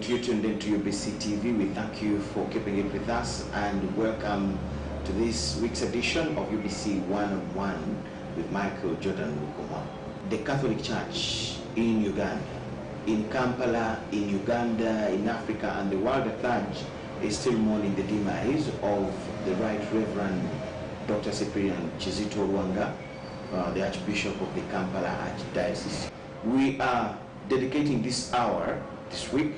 and you tuned into UBC TV. We thank you for keeping it with us and welcome to this week's edition of UBC 101 with Micheal, Jordan, Lukomwa. The Catholic Church in Uganda, in Kampala, in Uganda, in Africa and the world at large is still mourning the demise of the Right Reverend Dr. Cyprian Kizito Rwanga, the Archbishop of the Kampala Archdiocese. We are dedicating this hour, this week,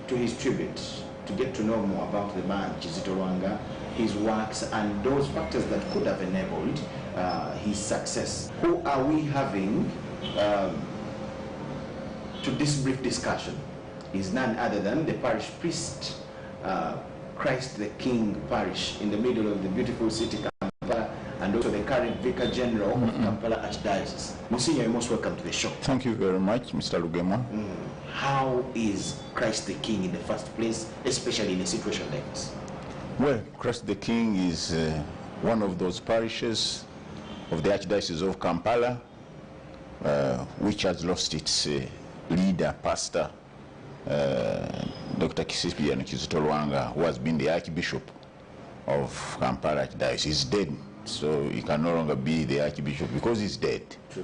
to his tribute, to get to know more about the man Kizito Rwanga, his works and those factors that could have enabled his success. Who are we having to this brief discussion is none other than the parish priest, Christ the King Parish in the middle of the beautiful city Kampala, and also the current Vicar General of Kampala Archdiocese. Monsignor, you're most welcome to the show. Thank you very much, Mr. Lukomwa. How is Christ the King in the first place, especially in a situation like this? Well, Christ the King is one of those parishes of the Archdiocese of Kampala, which has lost its leader, pastor, Dr. Cyprian Kizito Rwanga, who has been the Archbishop of Kampala Archdiocese. He's dead, so he can no longer be the Archbishop because he's dead. True.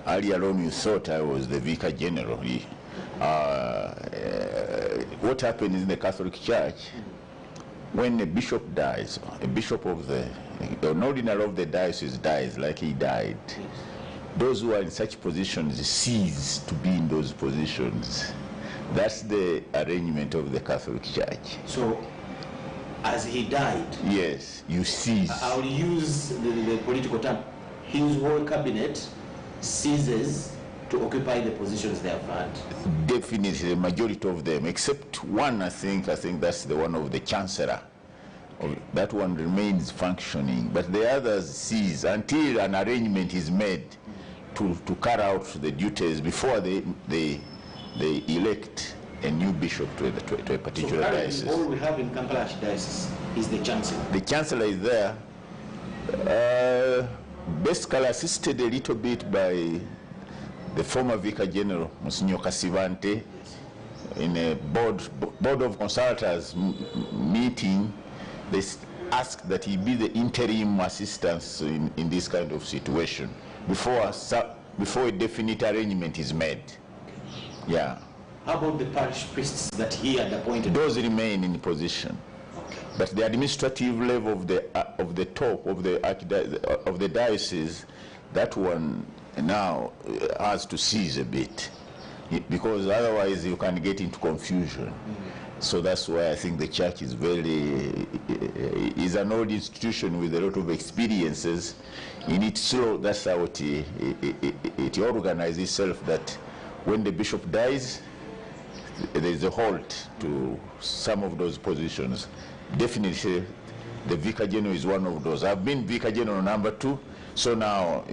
Earlier on, you thought I was the Vicar General. What happened in the Catholic Church, when a bishop dies, a bishop of an ordinary of the diocese dies, like he died, those who are in such positions cease to be in those positions. That's the arrangement of the Catholic Church. So, as he died, yes, you cease. I'll use the political term. His whole cabinet ceases to occupy the positions they have had. Definitely, the majority of them, except one, I think that's the one of the Chancellor. That one remains functioning, but the others cease until an arrangement is made to carry out the duties before they elect a new bishop to a particular diocese. All we have in Kampala Archdiocese is the Chancellor. The Chancellor is there, basically assisted a little bit by the former Vicar General, Monsignor Kasivante, in a board of consultors meeting. They asked that he be the interim assistant in this kind of situation before a definite arrangement is made. Yeah. How about the parish priests that he had appointed? Those remain in position. Okay. But the administrative level of the top of the diocese, that one now has to cease a bit, because otherwise you can get into confusion. So that's why I think the church is is an old institution with a lot of experiences. In its law, that's how it organizes itself, that when the bishop dies, there is a halt to some of those positions. Definitely, the Vicar General is one of those. I've been Vicar General number 2, so now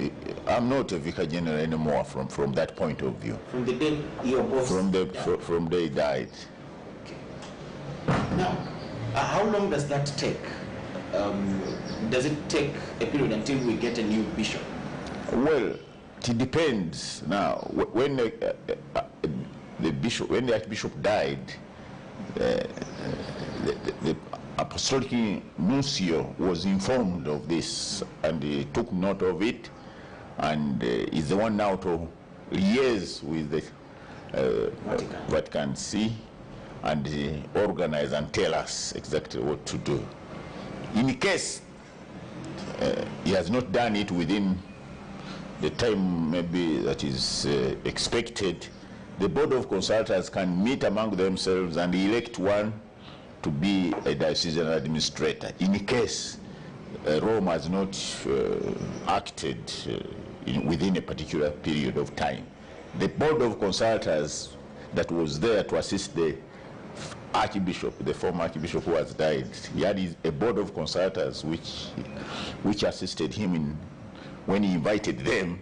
I'm not a Vicar General anymore from that point of view. From the day your boss from the day he died. Now, how long does that take? Does it take a period until we get a new bishop? Well, it depends. Now, when the Archbishop died, the Apostolic Nuncio was informed of this, and he took note of it, and is the one now to liaise with the Vatican See and organize and tell us exactly what to do. In case he has not done it within the time maybe that is expected, the board of consultants can meet among themselves and elect one to be a diocesan administrator. In case Rome has not acted within a particular period of time, the board of consultants that was there to assist the Archbishop, the former Archbishop who has died, he had a board of consultants which assisted him when he invited them.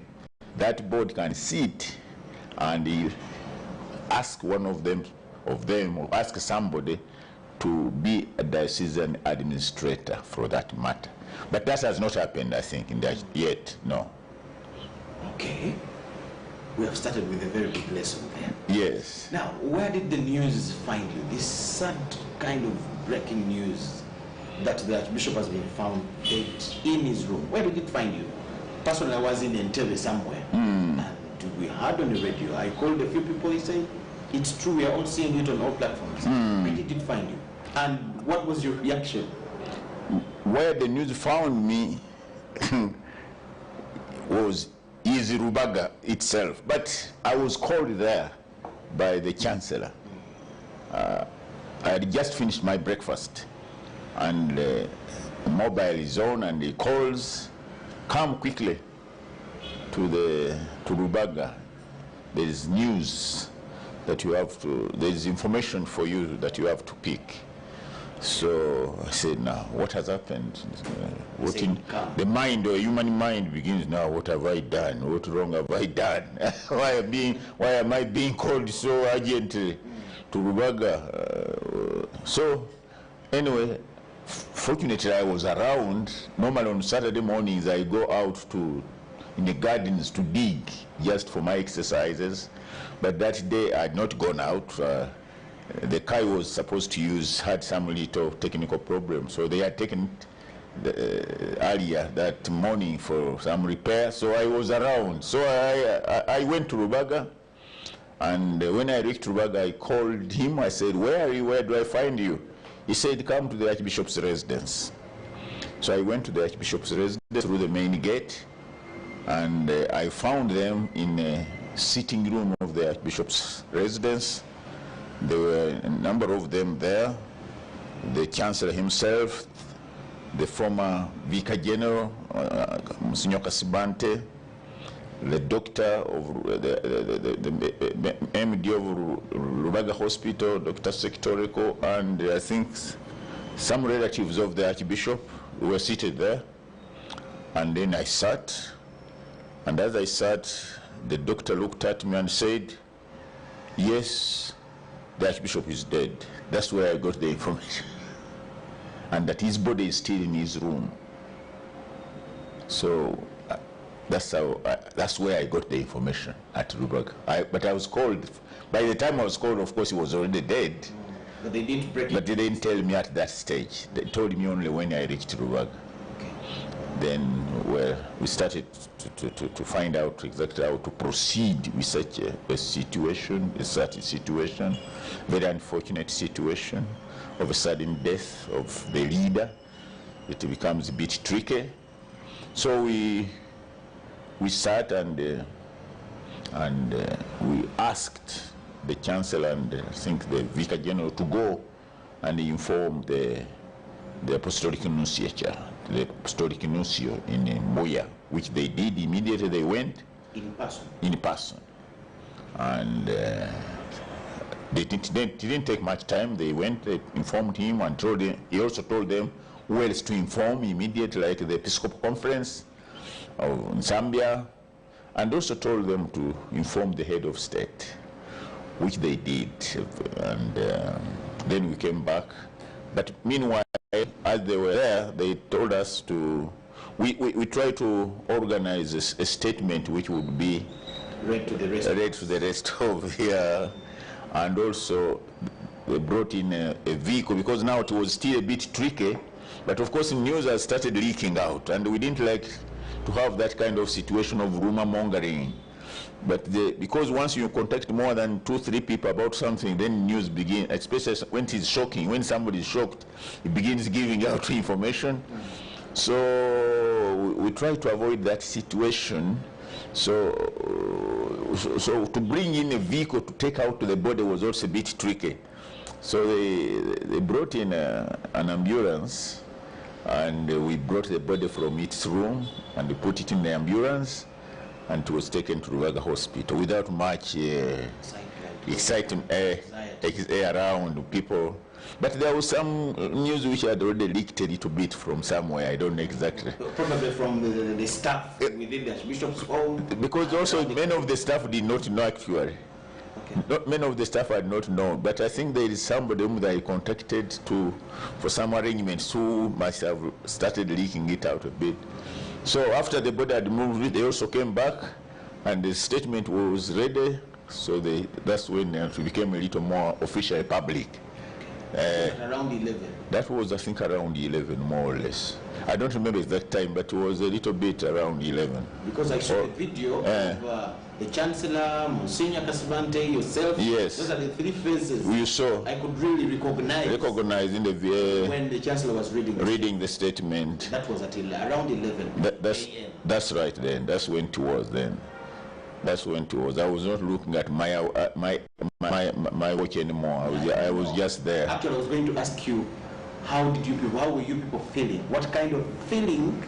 That board can sit and he ask one of them or ask somebody to be a diocesan administrator for that matter. But that has not happened, I think, yet. No. Okay. we have started with a very big lesson there. Yes. Now, where did the news find you? This sad kind of breaking news that the Archbishop has been found dead in his room. Where did it find you? Personally, I was in Entebbe somewhere, and we heard on the radio. I called a few people. He said, "It's true. We are all seeing it on all platforms." Where did it find you? And what was your reaction? Where the news found me was Rubaga itself, but I was called there by the Chancellor. I had just finished my breakfast, and mobile is on, and he calls, "Come quickly to Rubaga. There is news that you have to, there is information for you that you have to pick." So I said, "Now, what has happened? What in the mind or human mind begins now? What have I done? What wrong have I done? Why am I being called so urgently to Rubaga?" So anyway, fortunately I was around. Normally on Saturday mornings I go out in the gardens to dig just for my exercises, but that day I had not gone out. The car I was supposed to use had some little technical problem, so they had taken it earlier that morning for some repair, so I was around. So I went to Rubaga, and when I reached Rubaga, I called him. I said, "Where are you? Where do I find you?" He said, "Come to the Archbishop's residence." So I went to the Archbishop's residence through the main gate, and I found them in a sitting room of the Archbishop's residence. There were a number of them there, the Chancellor himself, the former Vicar General, Monsignor Kasibante, the doctor of the MD of Rubaga Hospital, Dr. Sectorico, and I think some relatives of the Archbishop were seated there. And then I sat, and as I sat, the doctor looked at me and said, "Yes, the Archbishop is dead." That's where I got the information. And that his body is still in his room. So that's where I got the information at Rubaga. But I was called, by the time I was called, of course, he was already dead. But they didn't break it. But they didn't tell me at that stage. They told me only when I reached Rubaga. Then, well, we started to find out exactly how to proceed with such a situation, very unfortunate situation of a sudden death of the leader. It becomes a bit tricky. So we sat and we asked the Chancellor and I think the Vicar General to go and inform the Apostolic Nunciature, the Apostolic Nuncio in Mbuya, which they did immediately. They went in person. And they didn't take much time. They went, they informed him and told him, he also told them who else to inform immediately, like the Episcopal Conference of Zambia, and also told them to inform the head of state, which they did. And then we came back. But meanwhile, as they were there, they told us to, we tried to organize a statement which would be read to the rest of the, and also we brought in a vehicle, because now it was still a bit tricky, but of course news has started leaking out, and we didn't like to have that kind of situation of rumor mongering. But because once you contact more than 2-3 people about something, then news begins, especially when it is shocking. When somebody is shocked, it begins giving out information. So we try to avoid that situation. So to bring in a vehicle to take out the body was also a bit tricky. So they brought in an ambulance, and we brought the body from its room and we put it in the ambulance, and it was taken to Rubaga Hospital without much excitement around people. But there was some news which had already leaked a little bit from somewhere. I don't know exactly. Probably from the staff within the Archbishop's home. Because also many of the staff did not know actually. Okay. Many of the staff had not known. But I think there is somebody whom they contacted for some arrangements who must have started leaking it out a bit. So after the body had moved, they also came back And the statement was ready, so that's when it became a little more official public. Around 11. That was, I think, around 11, more or less. I don't remember exact time, but it was a little bit around 11. Because I saw a video of the Chancellor, Monsignor Kasivante, yourself. Yes. Those are the three faces You saw. I could really recognize In the when the Chancellor was reading the statement. That was at around 11 a.m. That's right then. That's when it was then. That's when it was. I was not looking at my watch anymore. I was just there. Actually, I was going to ask you, how were you people feeling? What kind of feeling?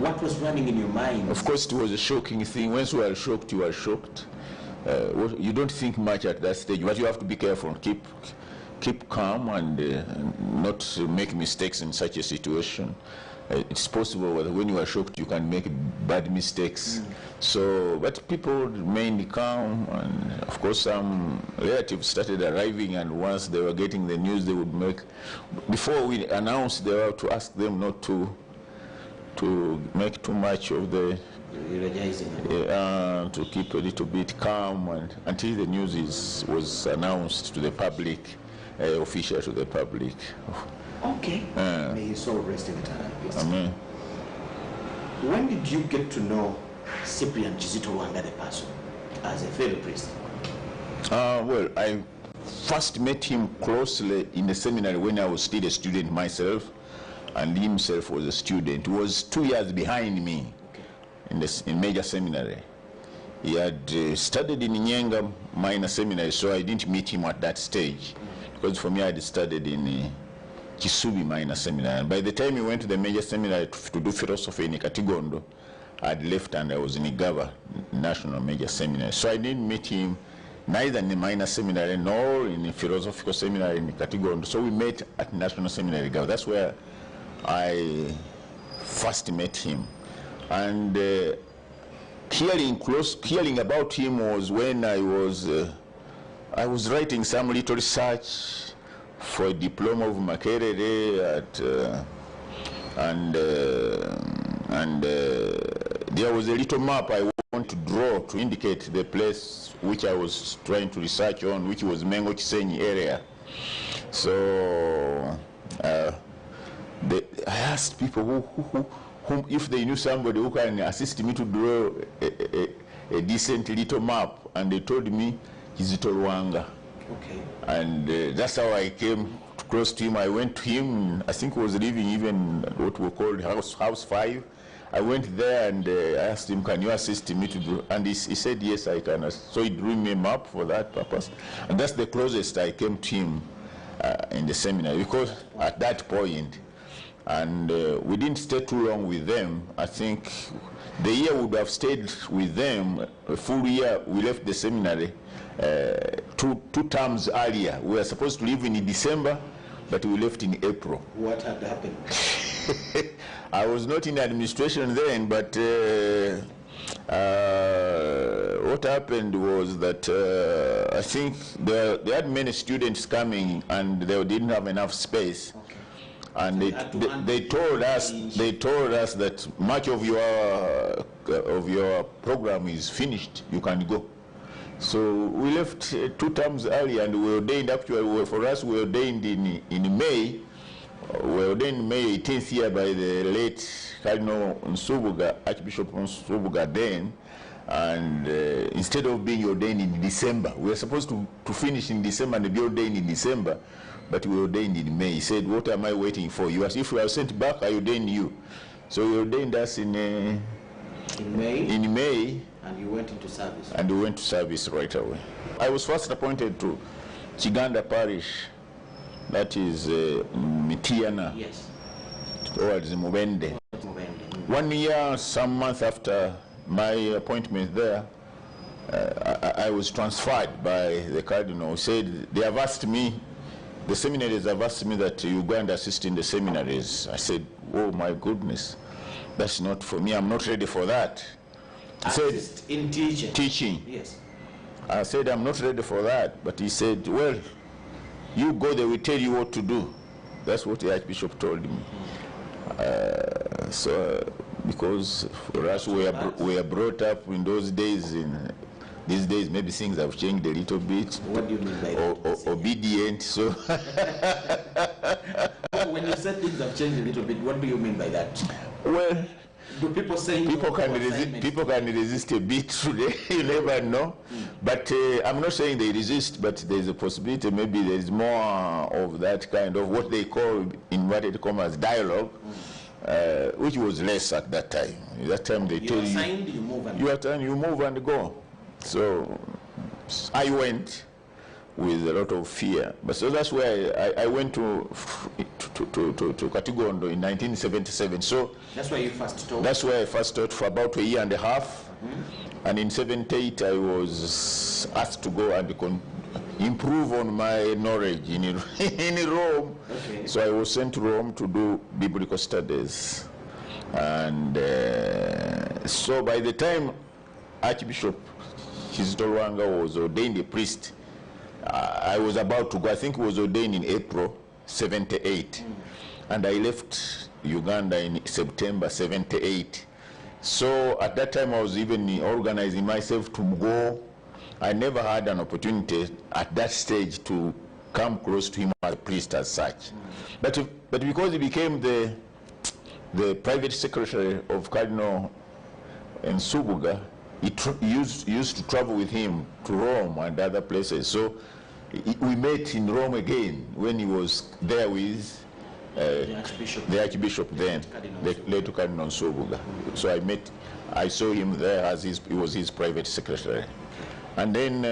What was running in your mind? Of course, it was a shocking thing. Once you are shocked, you are shocked. You don't think much at that stage, but you have to be careful. Keep calm and not make mistakes in such a situation. It's possible that when you are shocked, you can make bad mistakes. So, but people remained calm, and of course some relatives started arriving, and once they were getting the news, they would make, before we announced, they were to ask them not to make too much of the, to keep a little bit calm, and until the news was announced to the public, official to the public. Okay. May you so rest in eternal peace. Amen. When did you get to know Cyprian Kizito Lwanga the person as a fellow priest? Well, I first met him closely in the seminary when I was still a student myself, and himself was a student. He was 2 years behind me in major seminary. He had studied in Nyenga minor seminary, so I didn't meet him at that stage, because for me I had studied in Kisubi minor seminary. And by the time he went to the major seminary to do philosophy in Katigondo, I had left and I was in Igaba National Major Seminary. So I didn't meet him neither in the minor seminary nor in the philosophical seminary in Katigondo. So we met at National Seminary Igaba. That's where I first met him. And hearing about him was when I was writing some little research for a diploma of Makerere and there was a little map I want to draw to indicate the place which I was trying to research on, which was Mengo Chisenyi area. So I asked people whom, if they knew somebody who can assist me to draw a decent little map, and they told me Kizito Lwanga. Okay. And that's how I came close to him. I went to him, I think he was living even what we called House 5. I went there and I asked him, can you assist me to draw? And he said, yes, I can. So he drew me a map for that purpose. And that's the closest I came to him in the seminary, because at that point, and we didn't stay too long with them. I think the year would have stayed with them, a full year. We left the seminary two terms earlier. We were supposed to leave in December, but we left in April. What had happened? I was not in administration then, but what happened was that I think they had many students coming, and they didn't have enough space. Okay. And they told us that much of your program is finished. You can go. So we left 2 terms early, and we ordained, actually, for us, we ordained in May. We ordained May 18th here by the late Cardinal Nsubuga, Archbishop Nsubuga then. And instead of being ordained in December, we were supposed to finish in December and be ordained in December, but we ordained in May. He said, what am I waiting for? You asked if we are sent back, I ordained you. So he ordained us in May. In May. And you went into service. And we went to service right away. I was first appointed to Chiganda Parish, that is Mitiana. Yes. Towards Mubende. 1 year, some month after my appointment there, I was transferred by the cardinal. He said, they have asked me, the seminaries have asked me that you go and assist in the seminaries. I said, oh my goodness, that's not for me. I'm not ready for that. He assist said, in teaching. Teaching. Yes. I said, I'm not ready for that. But he said, well, you go, they will tell you what to do. That's what the Archbishop told me. So because for us we are brought up in those days. These days maybe things have changed a little bit. What do you mean by that? Obedient. So when you said things have changed a little bit, what do you mean by that? Well, do people say people can resist a bit today? You never know. But I'm not saying they resist, but there's a possibility maybe there's more of that kind of what they call inverted commas dialogue, which was less at that time. At that time they tell you, you move and you move and go. So I went with a lot of fear. But so that's why I went to Katigondo in 1977. So that's why you first taught? That's where I first taught for about a year and a half. And in 78 I was asked to go and improve on my knowledge in Rome. Okay. So I was sent to Rome to do biblical studies. And so by the time Archbishop Kizito was ordained a priest, I was about to go. I think he was ordained in April 78. And I left Uganda in September 78. So at that time I was even organizing myself to go. I never had an opportunity at that stage to come close to him as a priest as such. But because he became the private secretary of Cardinal Nsubuga, he used to travel with him to Rome and other places. So we met in Rome again when he was there with the Archbishop then, the late Cardinal Nsubuga. So I saw him there as he was his private secretary. And then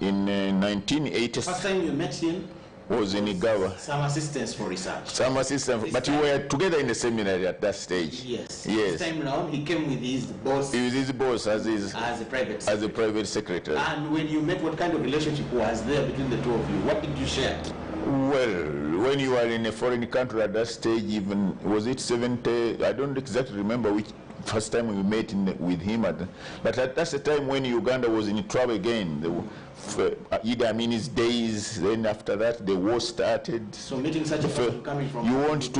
in 1980, first time you met him was in Igawa. Some assistance for research. Some assistance, but we were together in the seminary at that stage. Yes. Yes. This time around, he came with his boss. He was his boss as a private secretary. And when you met, what kind of relationship was there between the two of you? What did you share? Well, when you are in a foreign country at that stage, even was it 70? I don't exactly remember which first time we met with him. But that's the time when Uganda was in trouble again. Idi Amin's days. Then after that, the war started. So meeting such a person coming from you want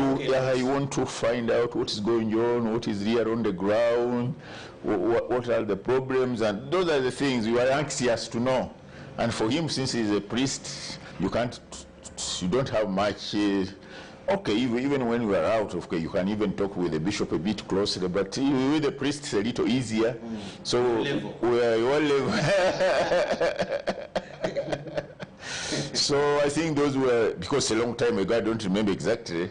to find out what is going on, what is here on the ground, what are the problems, and those are the things you are anxious to know. And for him, since he's a priest, you don't have much. Okay, even when we are out, okay, you can even talk with the bishop a bit closely, but with the priest it's a little easier. So we are one level. So I think those were, because a long time ago, I don't remember exactly,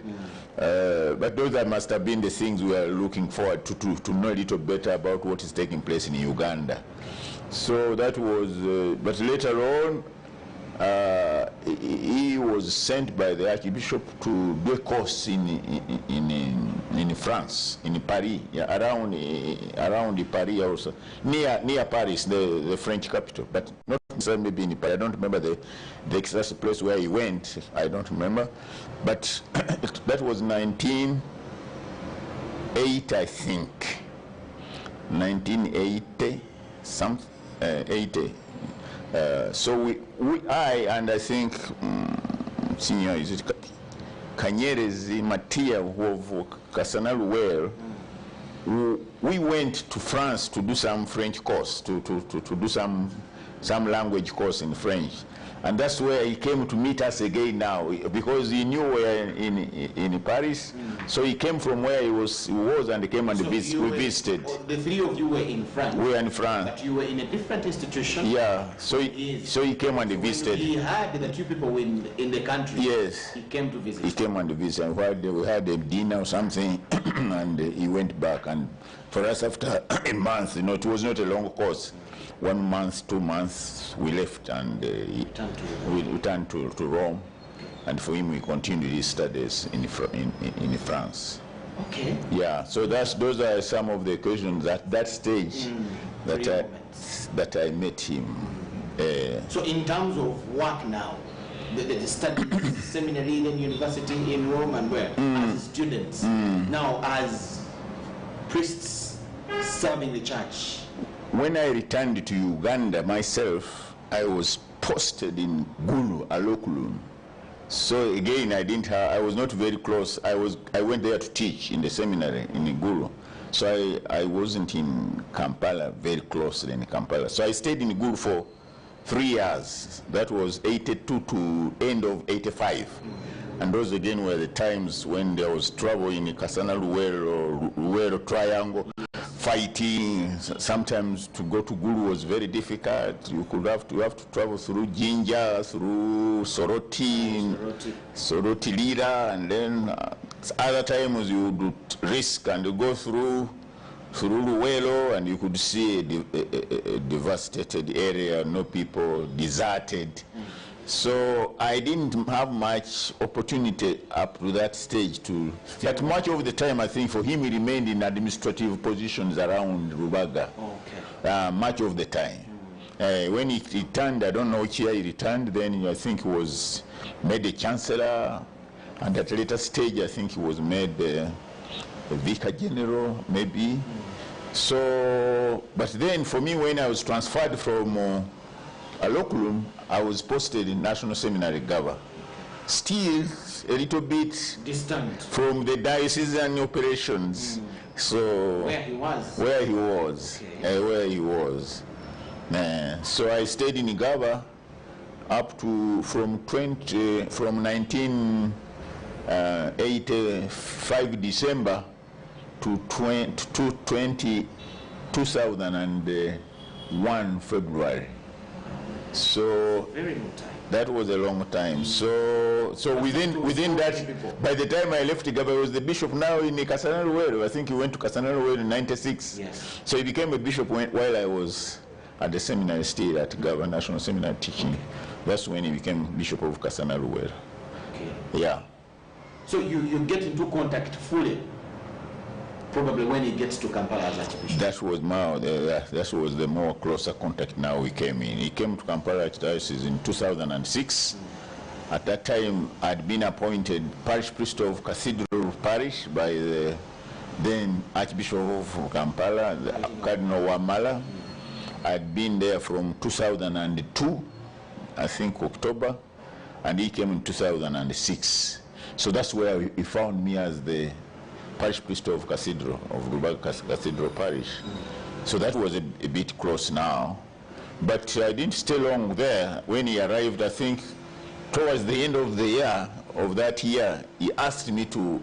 but those must have been the things we are looking forward to know a little better about what is taking place in Uganda. So that was, but later on, he was sent by the Archbishop to do a course in France, in Paris, around Paris also, near Paris, the French capital, but not necessarily maybe in Paris. I don't remember the exact place where he went. I don't remember, but that was 1980, I think, 1980 something, 80. So I think senior is it Kanyerezi Matia of Kasanalu well, we went to France to do some French course, to do some language course in French. And that's where he came to meet us again now, because he knew we were in Paris. So he came from where he was and he came and we visited. The three of you were in France. We were in France. But you were in a different institution. Yeah, so he came and visited. He heard that you people were in the country. Yes. He came to visit. He came and visited. And we had a dinner or something, and he went back. And for us, after a month, it was not a long course. 1 month, 2 months, we left and we returned to Rome, and for him we continued his studies in France. Okay. Yeah. So those are some of the occasions at that stage that I met him. So in terms of work now, the study, seminary, then university in Rome, and where as students, now as priests serving the church. When I returned to Uganda myself, I was posted in Gulu, Alokulun. So again, I was not very close. I went there to teach in the seminary in Gulu. So I wasn't in Kampala very closely in Kampala. So I stayed in Gulu for 3 years. That was 82 to end of 85. And those again were the times when there was trouble in Kasana Luwero Triangle, fighting. Sometimes to go to Gulu was very difficult. You could have to travel through Jinja, through Soroti Lira, and then other times you would risk and go through Luwelo, and you could see a devastated area, no people, deserted. So I didn't have much opportunity up to that stage to, but much of the time I think for him he remained in administrative positions around Rubaga. Okay. Much of the time. When he returned, I don't know which year he returned, then I think he was made a chancellor, and at a later stage I think he was made a vicar general, maybe. So, but then for me, when I was transferred from Alokulum, I was posted in National Seminary Gaba. Still a little bit distant from the diocesan operations. So where he was. Where he was. Okay. Where he was. So I stayed in Gaba up to from 1985 December to 2001 February. So very long time. That was a long time. So within that, by the time I left Gaba, I was the bishop now in Kasana Luwero. I think he went to Kasana Luwero in '96. Yes. So he became a bishop while I was at the seminary still at Gaba National Seminary teaching. Okay. That's when he became bishop of Kasana Luwero. Okay. Yeah. So you get into contact fully, probably when he gets to Kampala as Archbishop. That was the more closer contact now we came in. He came to Kampala Archdiocese in 2006. At that time, I'd been appointed parish priest of Cathedral Parish by the then Archbishop of Kampala, Cardinal Wamala. I'd been there from 2002, I think October, and he came in 2006. So that's where he found me as the parish priest of Cathedral, of Rubaga Cathedral Parish. So that was a bit close now. But I didn't stay long there. When he arrived, I think, towards the end of the year, of that year, he asked me to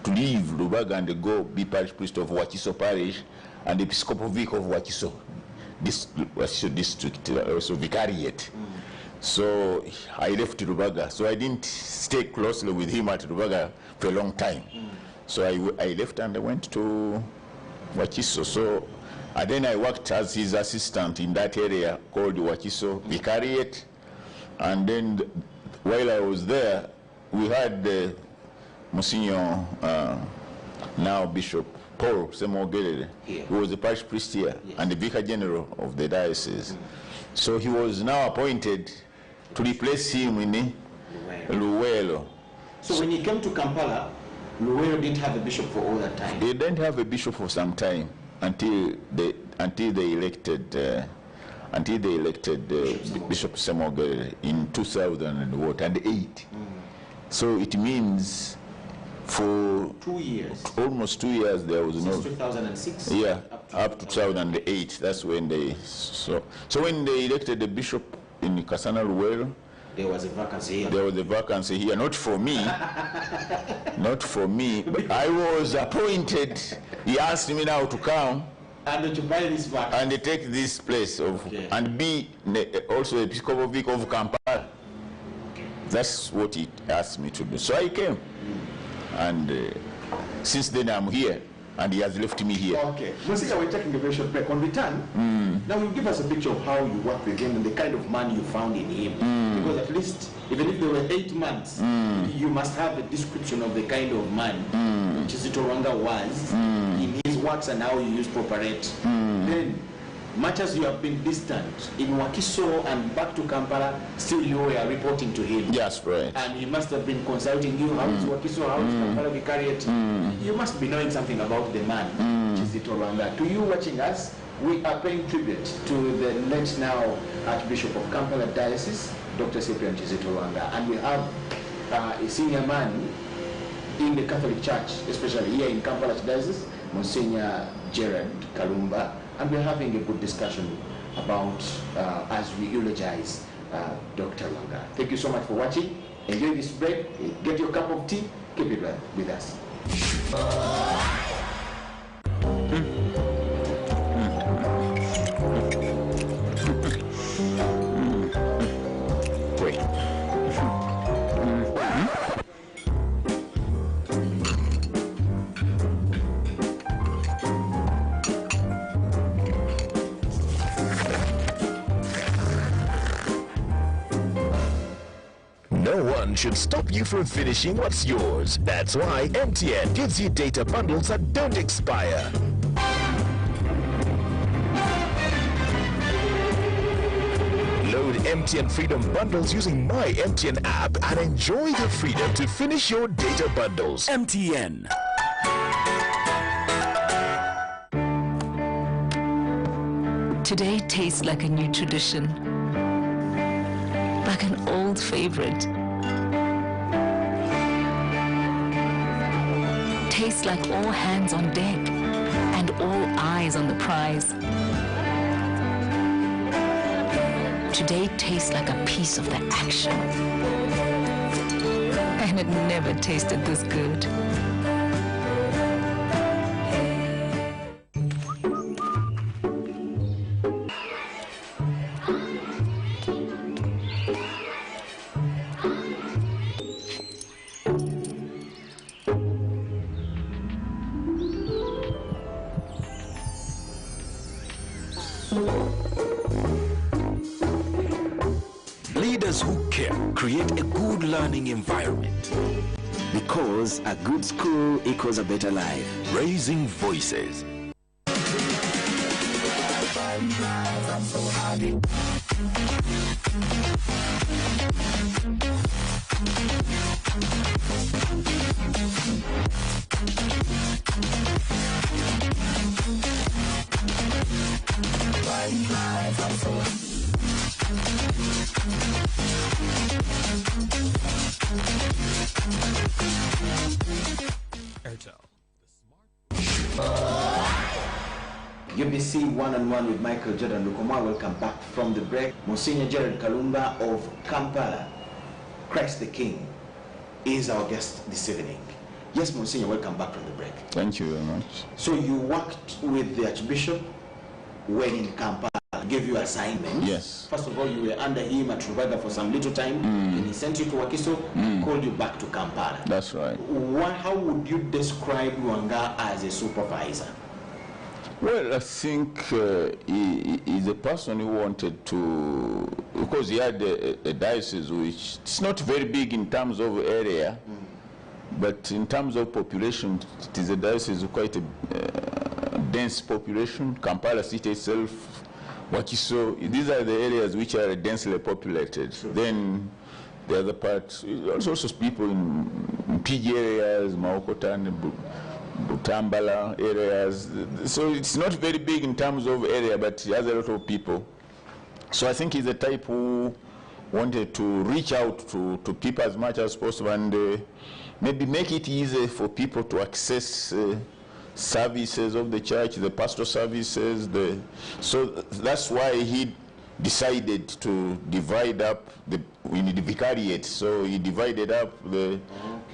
leave Rubaga and go be parish priest of Wakiso Parish and Episcopal Vicar of Wakiso District, also Vicariate. So I left Rubaga. So I didn't stay closely with him at Rubaga for a long time. So I left and I went to Wakiso. So then I worked as his assistant in that area called Wakiso Vicariate. And then while I was there, we had Monsignor, now Bishop Paul Semogerere, who was the parish priest here, yes, and the vicar general of the diocese. So he was now appointed to replace him in Luwelo. So when he came to Kampala, Luwero didn't have a bishop for all that time? They didn't have a bishop for some time until they elected Bishop Semogerere in 2008. So it means for 2 years, almost 2 years, there was no 2006. Yeah, up to 2008. That's when they so when they elected the bishop in Kasana Luwero, there was a vacancy here. There was a vacancy here, not for me, not for me, but I was appointed. He asked me now to come and occupy this vacancy and take this place of, okay, and be also Episcopal Vicar of Kampala. That's what he asked me to do. So I came, and since then I'm here, and he has left me here. Okay. Monsignor, we're taking a very short break. On return, now you give us a picture of how you worked with him and the kind of man you found in him. Because at least, even if there were 8 months, you must have a description of the kind of man which Zitorwanga was in his works and how he used to operate. Then, much as you have been distant, in Wakiso and back to Kampala, still you were reporting to him. Yes, right. And he must have been consulting you, how is Wakiso, how is Kampala Vicariate. You must be knowing something about the man, which is Zitorwanga. To you watching us, we are paying tribute to the late now Archbishop of Kampala Diocese, Dr. Cyprian Zitorwanga. And we have a senior man in the Catholic Church, especially here in Kampala Diocese, Monsignor Gerard Kalumba, and we're having a good discussion about as we eulogize Dr. Lwanga. Thank you so much for watching. Enjoy this break. Get your cup of tea. Keep it with us. No one should stop you from finishing what's yours. That's why MTN gives you data bundles that don't expire. Load MTN Freedom Bundles using My MTN app and enjoy the freedom to finish your data bundles. MTN. Today tastes like a new tradition, like an old favorite. Tastes like all hands on deck and all eyes on the prize. Today tastes like a piece of the action. And it never tasted this good. Leaders who care create a good learning environment. Because a good school equals a better life. Raising voices. UBC One-on-One with Micheal Jordan Lukomwa. Welcome back from the break. Monsignor Gerard Kalumba of Kampala, Christ the King, is our guest this evening. Yes, Monsignor, welcome back from the break. Thank you very much. So you worked with the Archbishop when in Kampala, gave you assignments. Yes. First of all, you were under him at Rubaga for some little time, and he sent you to Wakiso, called you back to Kampala. That's right. How would you describe Lwanga as a supervisor? Well, I think he is a person who wanted to, because he had a diocese which it's not very big in terms of area, but in terms of population, it is a diocese with quite a dense population. Kampala city itself, Wakiso, these are the areas which are densely populated. Sure. Then the other part, also people in PG areas, Maokota and Butambala areas. So it's not very big in terms of area, but he has a lot of people. So I think he's the type who wanted to reach out to people as much as possible and maybe make it easier for people to access services of the church, the pastoral services. So that's why he decided to divide up the vicariate. So he divided up the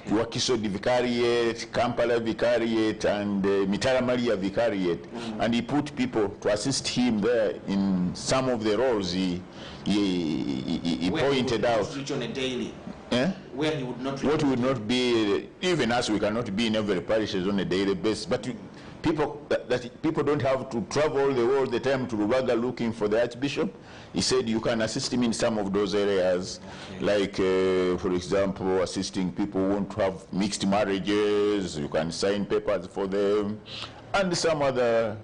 Wakiso Vicariate, Kampala Vicariate, and Mitara Maria Vicariate, and he put people to assist him there in some of the roles he pointed out. Reach on a daily. Where he would not. What would not be, even us, we cannot be in every parish on a daily basis, but people don't have to travel all the time to Rubaga looking for the Archbishop. He said you can assist him in some of those areas, like, for example, assisting people who want to have mixed marriages. You can sign papers for them, and some other.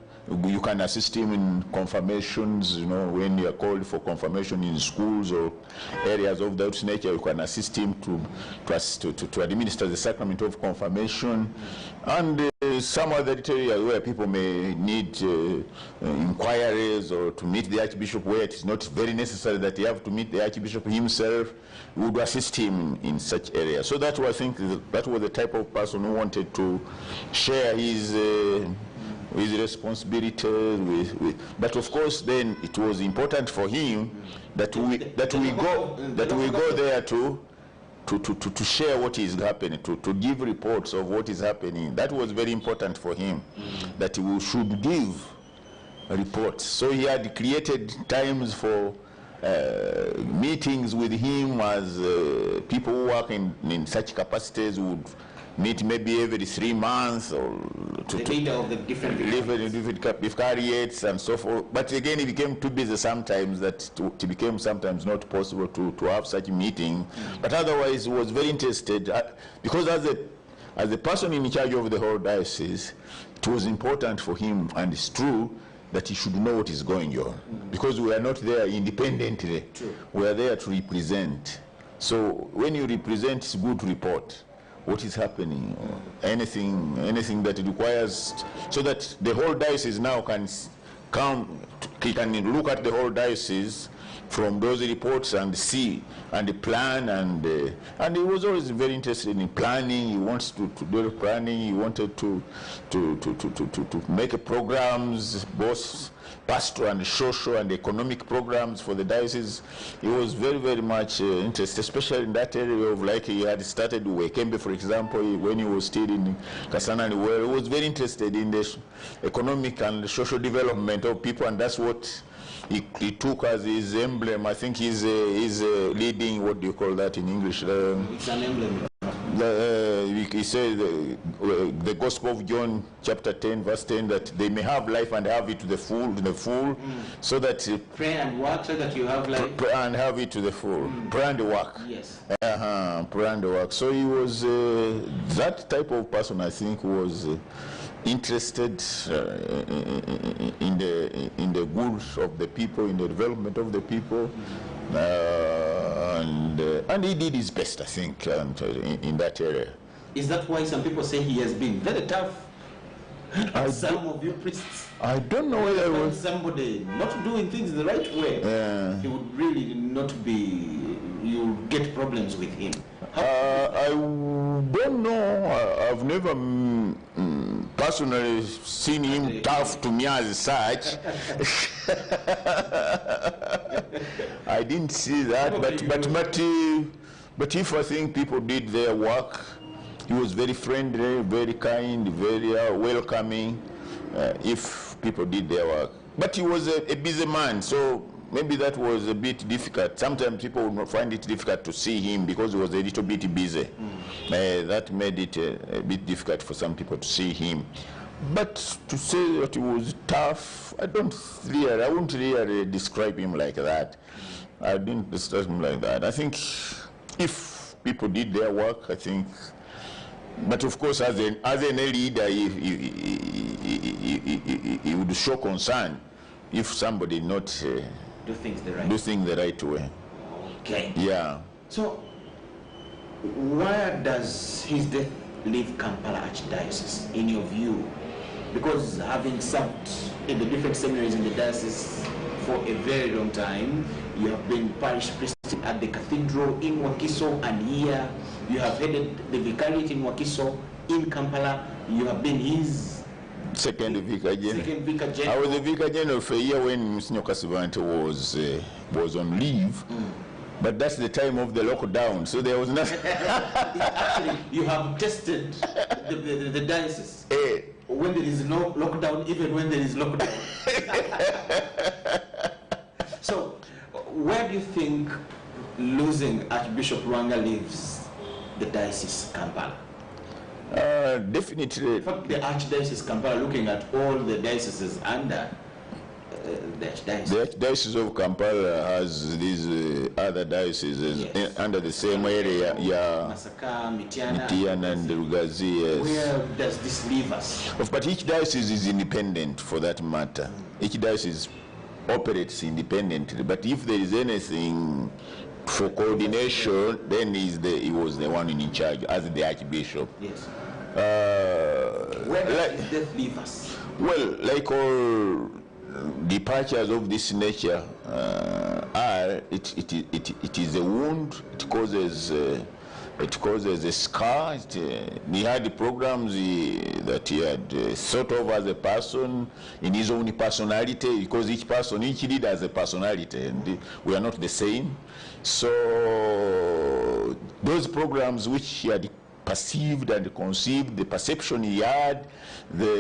You can assist him in confirmations, when you are called for confirmation in schools or areas of that nature. You can assist him to administer the sacrament of confirmation. And some other areas where people may need inquiries or to meet the Archbishop, where it is not very necessary that you have to meet the Archbishop himself, we would assist him in such areas. So that was, I think, that was the type of person who wanted to share his responsibilities with. But of course, then it was important for him that we go there to share what is happening, to give reports of what is happening. That was very important for him, that we should give reports. So he had created times for meetings with him, as people who work in such capacities would meet maybe every 3 months, or the leader of the different vicariates and so forth. But again, it became too busy sometimes that it became sometimes not possible to have such a meeting. But otherwise, he was very interested, because as a person in charge of the whole diocese, it was important for him, and it's true, that he should know what is going on, because we are not there independently. True. We are there to represent. So when you represent, it's good to report what is happening, anything that it requires, so that the whole diocese now can look at the whole diocese from those reports and see and plan, and he was always very interested in planning. He wants to do planning. He wanted to make programs, both pastoral and social and economic programs for the diocese. He was very, very much interested, especially in that area of, like, he had started Wekembe, for example, when he was still in Kasana, where he was very interested in the economic and social development of people, and that's what he took as his emblem. I think he's leading, what do you call that in English? It's an emblem. He said, the Gospel of John, chapter 10, verse 10, that they may have life and have it to the full, so that pray and work, so that you have life and have it to the full. Pray and work. Yes. Pray and work. So he was that type of person, I think, was interested in the good of the people, in the development of the people, and he did his best, I think, in that area. Is that why some people say he has been very tough? Some of you priests. I don't know whether it was somebody not doing things the right way. He would really not be. You get problems with him. I don't know. I've never personally seen him tough to me as such. I didn't see that, but if I think people did their work, he was very friendly, very kind, very welcoming, if people did their work. But he was a busy man, so maybe that was a bit difficult. Sometimes people would not find it difficult to see him because he was a little bit busy. That made it a bit difficult for some people to see him. But to say that he was tough, I wouldn't really describe him like that. I didn't describe him like that. I think if people did their work, I think. But of course, as a leader, he would show concern if somebody not do things the right way. Okay. Yeah. So, where does his death leave Kampala Archdiocese, in your view? Because having served in the different seminaries in the diocese for a very long time, you have been parish priest at the cathedral in Wakiso, and here you have headed the vicariate in Wakiso in Kampala. You have been his second vicar general. I was the vicar general for a year when Mr. Kasivante was on leave. But that's the time of the lockdown, so there was nothing. Actually, you have tested the diocese. When there is no lockdown, even when there is lockdown. So, where do you think losing Archbishop Rwanga leaves the diocese Kampala? Definitely. In fact, the Archdiocese Kampala, looking at all the dioceses under the Archdiocese. The Archdiocese of Kampala has these other dioceses under the same area. Yeah. Masaka, Mityana, and Rugazi. Yes. Where does this leave us? But each diocese is independent, for that matter. Each diocese operates independently. But if there is anything for coordination, then he was the one in charge as the Archbishop. Yes. Where does his death leave us? Well, like all departures of this nature it is a wound. It causes a scar. He had programs that he had thought of as a person in his own personality, because each leader has a personality, and we are not the same. So those programs which he had perceived and conceived, the perception he had, the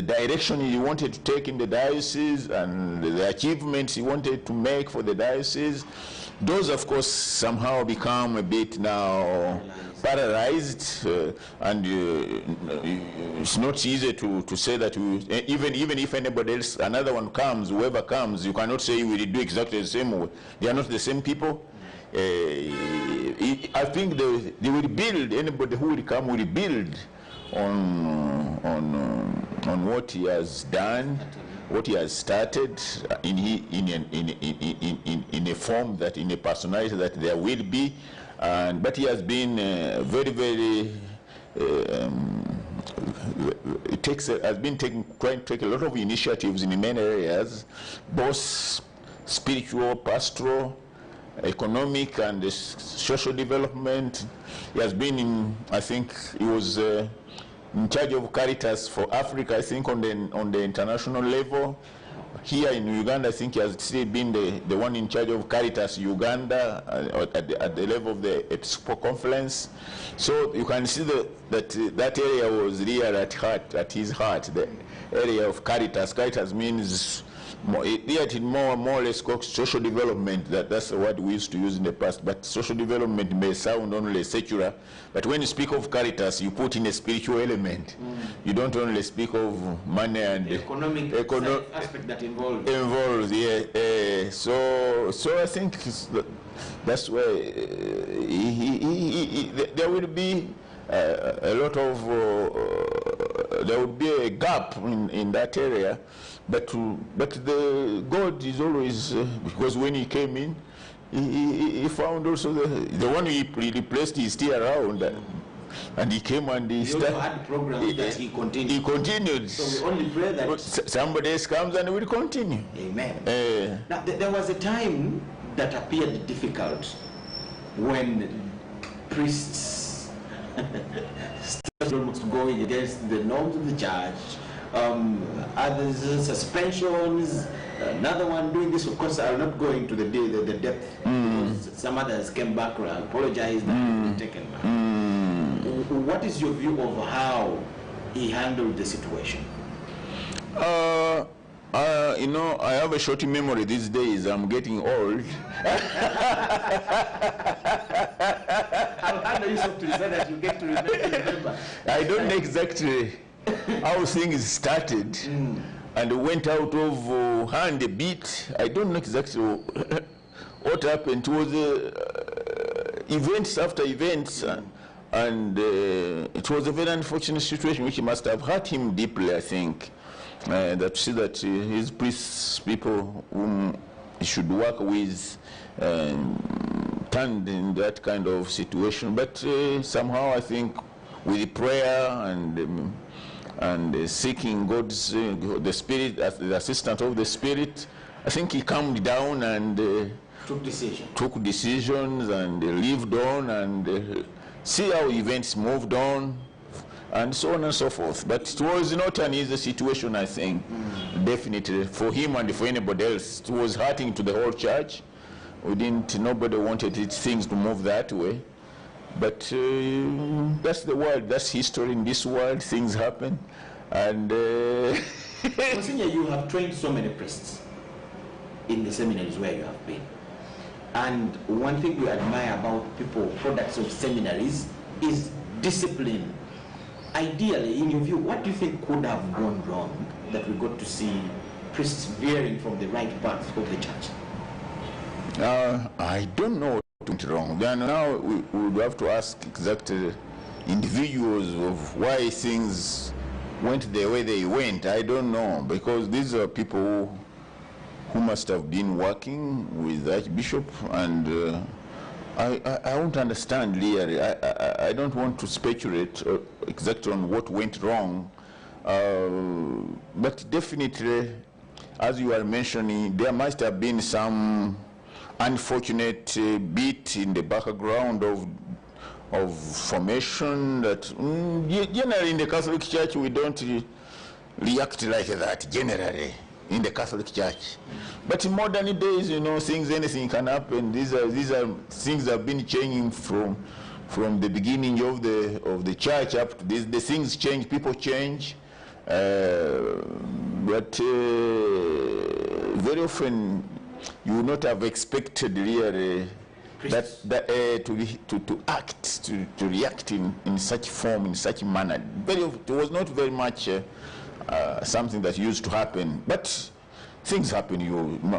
direction he wanted to take in the diocese, and the achievements he wanted to make for the diocese, those of course somehow become a bit now paralyzed, and it's not easy to say that even if anybody else, another one comes, whoever comes, you cannot say we will do exactly the same way. They are not the same people. I think they will build, anybody who will come will build on what he has done, what he has started in a form, that in a personality that there will be, but he has been very, very trying to take a lot of initiatives in many areas, both spiritual, pastoral, economic, and social development. He has been in, I think he was in charge of Caritas for Africa, I think on the international level. Here in Uganda, I think he has still been the one in charge of Caritas Uganda at the level of the Episcopal Conference. So you can see that area was really at his heart, the area of Caritas. Caritas means more or less social development. That's the word we used to use in the past, but social development may sound only secular, but when you speak of Caritas, you put in a spiritual element. You don't only speak of money and the economic aspect that involves. Yeah. So I think that's why there will be a lot of there would be a gap in that area. But the God is always, because when he came in, he found also the one he replaced is still around, and he came and he started. Also had programs that he continued. He continued. So we only pray that somebody else comes and will continue. Amen. Now there was a time that appeared difficult when priests started almost going against the norms of the church. Others suspensions, another one doing this. Of course, I'm not going to the depth. Some others came back and apologized and taken back. What is your view of how he handled the situation? You know, I have a short memory these days. I'm getting old. I'll handle you something so that you get to remember. I don't know exactly how things started and went out of hand a bit. I don't know exactly what happened. It was events after events, and it was a very unfortunate situation which must have hurt him deeply, I think. That see that his priests, people whom he should work with, turned in that kind of situation. But somehow I think with prayer and seeking God's the Spirit, as the assistant of the Spirit, I think he calmed down and took decisions and lived on, and see how events moved on, and so on and so forth. But it was not an easy situation, I think, definitely, for him and for anybody else. It was hurting to the whole church. Nobody wanted things to move that way. But that's the world, that's history in this world, things happen. And Monsignor, you have trained so many priests in the seminaries where you have been. And one thing we admire about people, products of seminaries, is discipline. Ideally, in your view, what do you think could have gone wrong that we got to see priests veering from the right path of the church? I don't know what went wrong. Then now we would have to ask exactly individuals of why things went the way they went. I don't know, because these are people who must have been working with the Archbishop, and I won't understand really. I don't want to speculate exactly on what went wrong, but definitely, as you are mentioning, there must have been some unfortunate bit in the background of formation that generally in the Catholic Church we don't react like that generally in the Catholic Church. But in modern days, you know, anything can happen. These are things that have been changing from the beginning of the church up to this. The things change, people change, but very often you would not have expected really to act, to react in such form, in such manner. It was not very much something that used to happen, but things happen.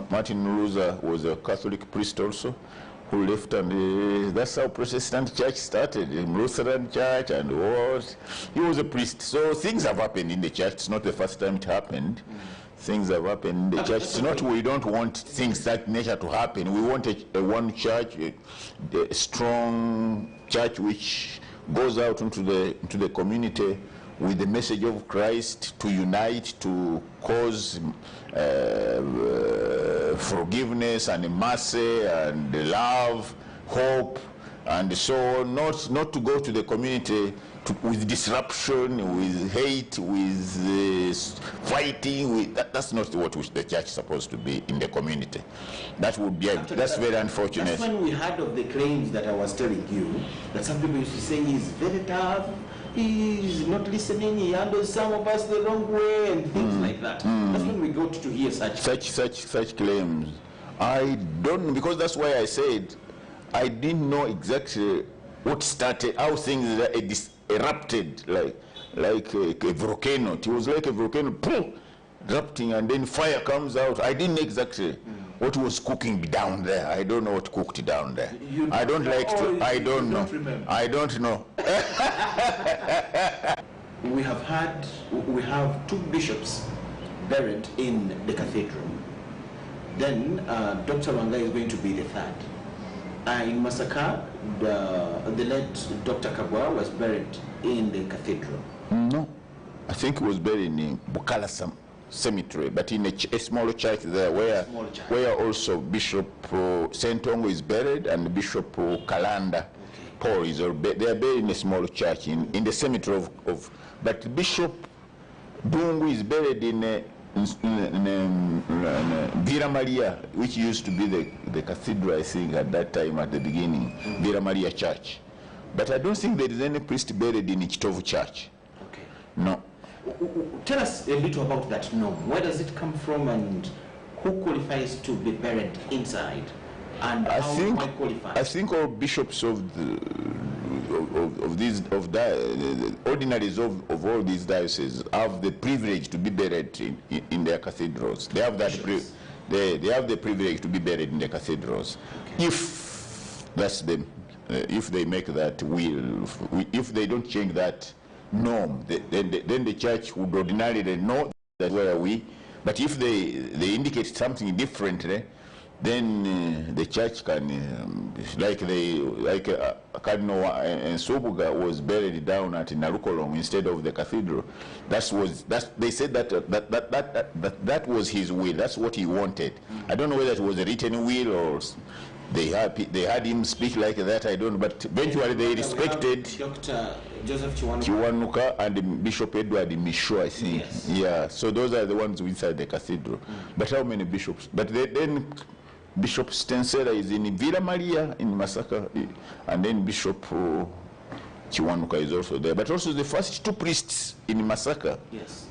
Martin Luther was a Catholic priest also, who left, and that's how Protestant church started, in Lutheran church and what. He was a priest. So things have happened in the church. It's not the first time it happened. Things have happened in the church. It's not, we don't want things that nature to happen. We want a one church, a strong church which goes out into the community with the message of Christ, to unite, to cause forgiveness and mercy and love, hope, and so on. Not to go to the community with disruption, with hate, with fighting. That's not what the church is supposed to be in the community. That's very unfortunate. That's when we heard of the claims that I was telling you, that some people used to say he's very tough, he's not listening, he handles some of us the wrong way, and things like that. That's when we got to hear such claims. I don't know, because that's why I said I didn't know exactly what started, how things erupted like a volcano. It was like a volcano, boom, erupting, and then fire comes out. I didn't know exactly what was cooking down there. I don't know what cooked down there. I don't like to. I don't know. I don't know. We have two bishops buried in the cathedral. Then Dr. Wanga is going to be the third. In Masaka, the late Dr. Kabwa was buried in the cathedral. No, I think he was buried in Bukala Cemetery, but in a small church there, where also Bishop Sentongo is buried and Bishop Kalanda Paul is. They are buried in a small church in the cemetery but Bishop Dungu is buried in Vira Maria, which used to be the cathedral, I think, at that time, at the beginning, Vira Maria Church. But I don't think there is any priest buried in Ichitovu Church. Okay. No. Tell us a little about that norm. Where does it come from, and who qualifies to be buried inside? And how do I qualify? I think all bishops of the ordinaries of all these dioceses have the privilege to be buried in their cathedrals. They have that they have the privilege to be buried in the cathedrals. Okay. If that's them, if they make that will, if they don't change that norm, then the church would ordinarily know that where we. But if they indicate something differently, then the church can, like Cardinal Nsubuga was buried down at Narukolong instead of the cathedral. They said that was his will. That's what he wanted. I don't know whether it was a written will or they had him speak like that. I don't know. But eventually they respected Dr. Joseph Chiwanuka and Bishop Edward Misho, I think. Yes. Yeah. So those are the ones inside the cathedral. But how many bishops? But then Bishop Stensera is in Villa Maria in Masaka, and then Bishop Chiwanuka is also there. But also the first two priests in Masaka. Yes.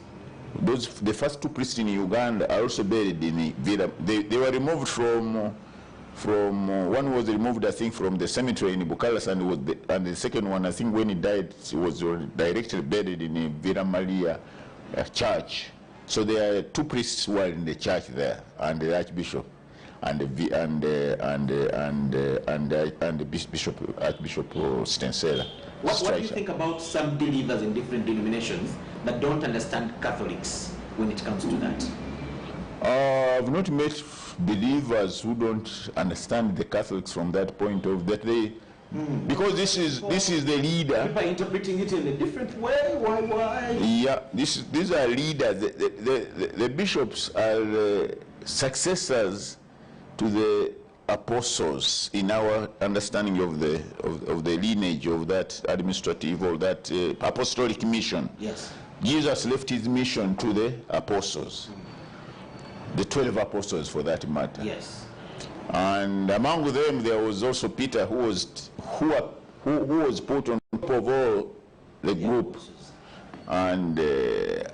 The first two priests in Uganda are also buried in Villa. They were removed from one was removed, I think, from the cemetery in Bukalas, and the second one, I think, when he died, he was directly buried in Villa Maria church. So there are two priests who are in the church there, and the Archbishop. And Archbishop Stensela. What do you think about some believers in different denominations that don't understand Catholics when it comes to that? I've not met believers who don't understand the Catholics from that point of that they, because this is the leader. People are interpreting it in a different way. Why? Yeah, these are leaders. The bishops are successors to the apostles in our understanding of the lineage of that administrative or that apostolic mission. Yes. Jesus left his mission to the apostles, the 12 apostles for that matter. Yes. And among them there was also Peter, who was put on top of all the group. And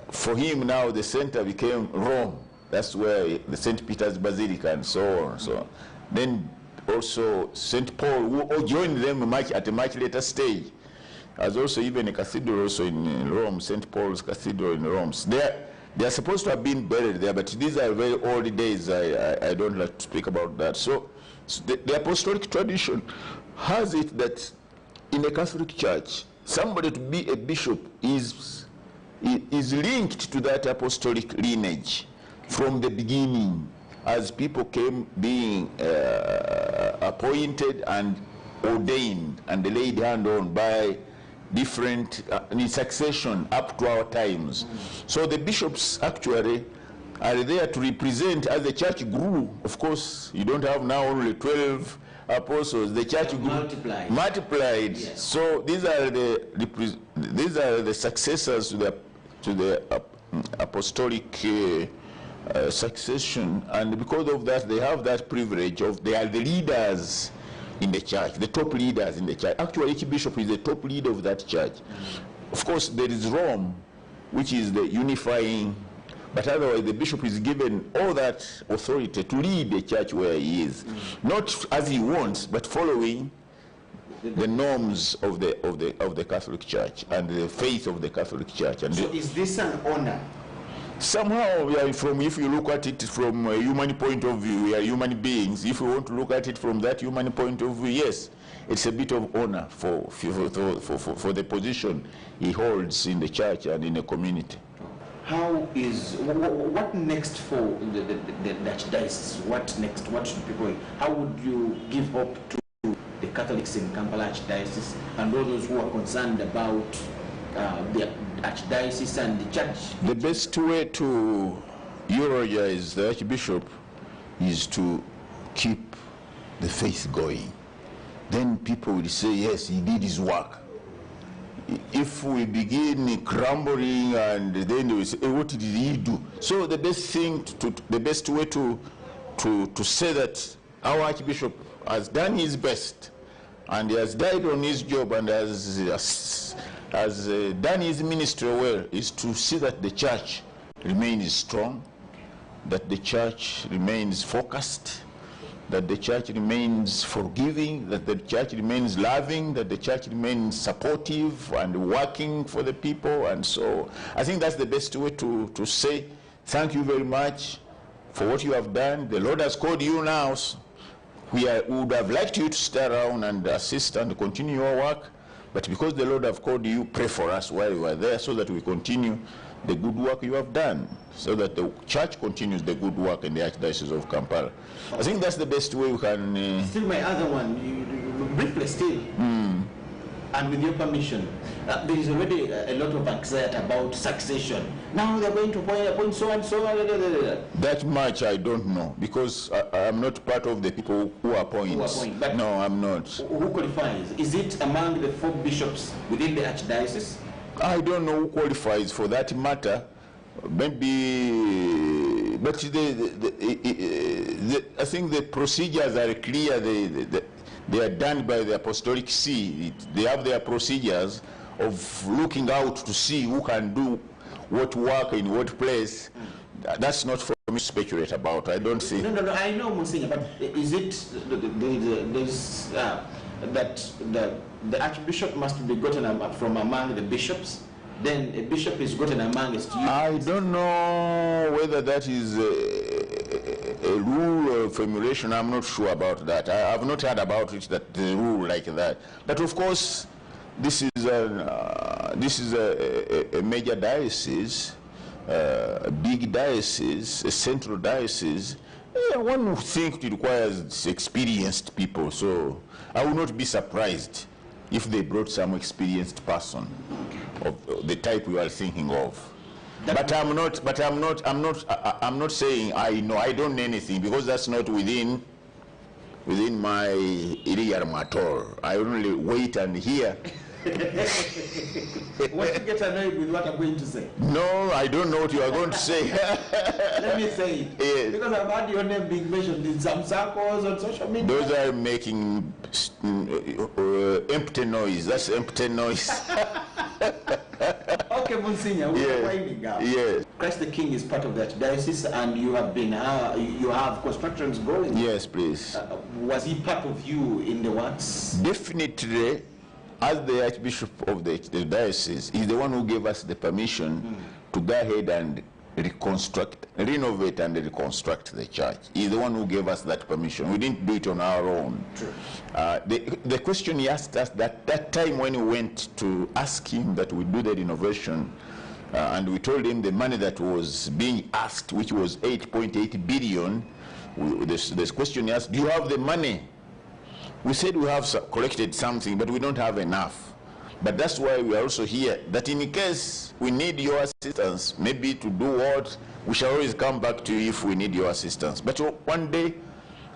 for him now the center became Rome. That's where the St. Peter's Basilica and so on. So then also St. Paul, who joined them at a much later stage, as also even a cathedral also in Rome, St. Paul's Cathedral in Rome. They are supposed to have been buried there, but these are very old days. I don't like to speak about that. So the apostolic tradition has it that in the Catholic Church, somebody to be a bishop is linked to that apostolic lineage from the beginning, as people came being appointed and ordained and laid hand on by different in succession up to our times. So the bishops actually are there to represent, as the church grew. Of course, you don't have now only 12 apostles. The church grew, multiplied. Yes. So these are the successors to the apostolic succession, and because of that, they have that privilege of they are the leaders in the church, the top leaders in the church. Actually, each bishop is the top leader of that church. Of course, there is Rome, which is the unifying, but otherwise the bishop is given all that authority to lead the church where he is, not as he wants, but following the norms of the Catholic Church and the faith of the Catholic Church. And so, is this an honor? Somehow, if you look at it from a human point of view, we are human beings. If you want to look at it from that human point of view, yes, it's a bit of honor for the position he holds in the church and in the community. What next for the Archdiocese? What next? What should people? How would you give hope to the Catholics in Kampala Archdiocese and all those who are concerned about the Archdiocese and the church? The best way to eulogize the Archbishop is to keep the faith going. Then people will say, yes, he did his work. If we begin crumbling and then they will say, hey, what did he do? So the best way to say that our Archbishop has done his best and he has died on his job and has done his ministry well is to see that the church remains strong, that the church remains focused, that the church remains forgiving, that the church remains loving, that the church remains supportive and working for the people. And so I think that's the best way to say thank you very much for what you have done. The Lord has called you now. We would have liked you to stay around and assist and continue your work. But because the Lord have called you, pray for us while we are there so that we continue the good work you have done, so that the church continues the good work in the Archdiocese of Kampala. I think that's the best way we can... Still my other one, you briefly still, and with your permission, there is already a lot of anxiety about succession. Now they're going to appoint so and so. That much I don't know, because I'm not part of the people who appoint. But no, I'm not. Who qualifies? Is it among the 4 bishops within the Archdiocese? I don't know who qualifies for that matter. Maybe, but I think the procedures are clear. They are done by the Apostolic See. They have their procedures of looking out to see who can do what work in what place. That's not for me to speculate about. I don't see. No, I know, Monsignor, but is it that the Archbishop must be gotten from among the bishops? Then a bishop is gotten amongst you? I don't know whether that is a rule or formulation. I'm not sure about that. I have not heard about it, that the rule like that. But of course, this is a major diocese. big diocese, a central diocese, one would think it requires experienced people. So I would not be surprised if they brought some experienced person of the type we are thinking of. But I'm not saying I know. I don't know anything, because that's not within my area matter. I only wait and hear. What you get annoyed with what I'm going to say? No, I don't know what you are going to say. Let me say it. Yes. Because I've had your name being mentioned in some circles on social media. Those are making empty noise. That's empty noise. Okay, Monsignor, we are winding up. Yes. Christ the King is part of that diocese, and you have been, you have constructions going. Yes, please. Was he part of you in the works? Definitely, as the Archbishop of the diocese, he's the one who gave us the permission to go ahead and renovate and reconstruct the church. He's the one who gave us that permission. We didn't do it on our own. True. The question he asked us that time when we went to ask him that we do the renovation, and we told him the money that was being asked, which was 8.8 billion, this question he asked, do you have the money? We said we have collected something, but we don't have enough. But that's why we are also here, that in case we need your assistance, maybe to do what, we shall always come back to you if we need your assistance. But one day,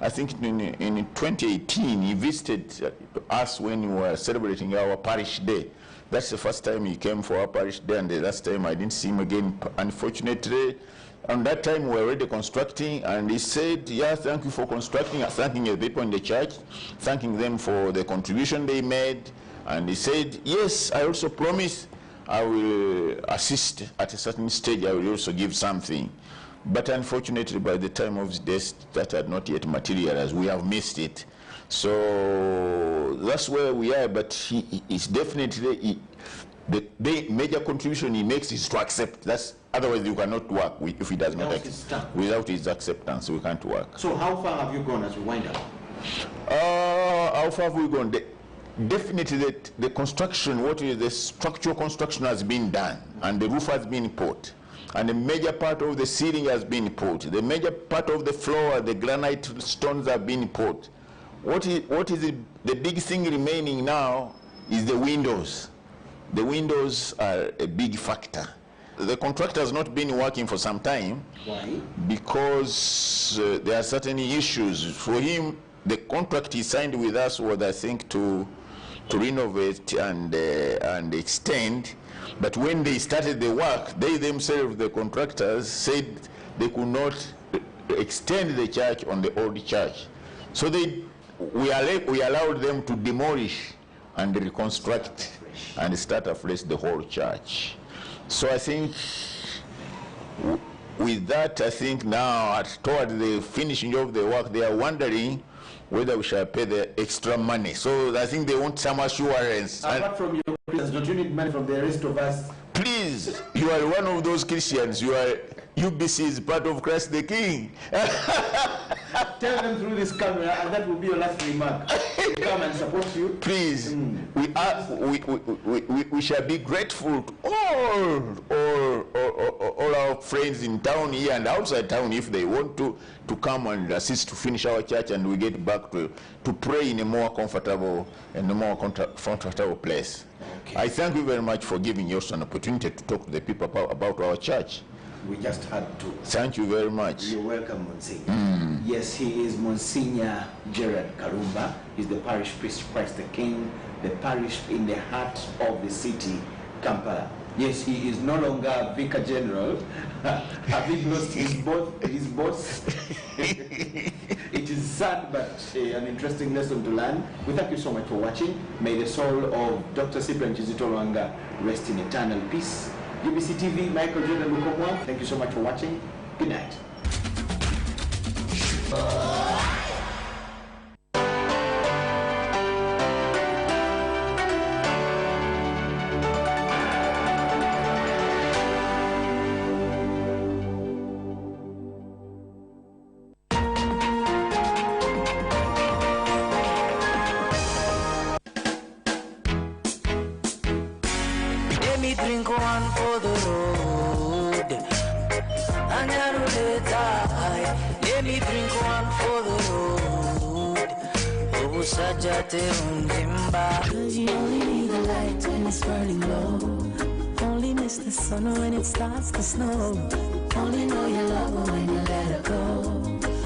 I think in 2018, he visited us when we were celebrating our parish day. That's the first time he came for our parish day, and the last time I didn't see him again, unfortunately. And that time we were already constructing, and he said, yeah, thank you for constructing, thanking the people in the church, thanking them for the contribution they made. And he said, yes, I also promise I will assist at a certain stage. I will also give something. But unfortunately, by the time of his death, that had not yet materialized. We have missed it. So that's where we are. But he is definitely, the major contribution he makes is to accept. Otherwise, you cannot work if he does not accept. Without his acceptance, we can't work. So how far have you gone as we wind up? How far have we gone? Definitely the construction, the structural construction has been done, and the roof has been put, and the major part of the ceiling has been put, the major part of the floor, the granite stones have been put. What is the big thing remaining now is the windows. The windows are a big factor. The contractor has not been working for some time. Why? Because there are certain issues. For him, the contract he signed with us was, I think, to renovate and extend. But when they started the work, they themselves, the contractors, said they could not extend the church on the old church. So we allowed them to demolish and reconstruct and start afresh the whole church. So I think with that, I think now toward the finishing of the work, they are wondering whether we shall pay the extra money. So I think they want some assurance. Apart from your Christians, don't you need money from the rest of us? Please, you are one of those Christians. UBC is part of Christ the King. Tell them through this camera, and that will be your last remark. We come and support you. Please, we shall be grateful to all our friends in town here and outside town if they want to come and assist to finish our church, and we get back to pray in a more comfortable and a more comfortable place. Okay. I thank you very much for giving us an opportunity to talk to the people about our church. We just had to. Thank you very much. You're welcome, Monsignor. Yes, he is Monsignor Gerard Karumba. He's the parish priest of Christ the King, the parish in the heart of the city, Kampala. Yes, he is no longer Vicar General, having lost his boss. It is sad, but an interesting lesson to learn. We thank you so much for watching. May the soul of Dr. Cyprian Kizito Lwanga rest in eternal peace. UBC TV, Micheal Jordan Lukomwa, thank you so much for watching. Good night. Let me drink one for the road. Let me drink one for the road. Oh, Sajate Unjimba. Cause you only need the light when it's burning low. Only miss the sun when it starts to snow. Only know you love her when you let her go.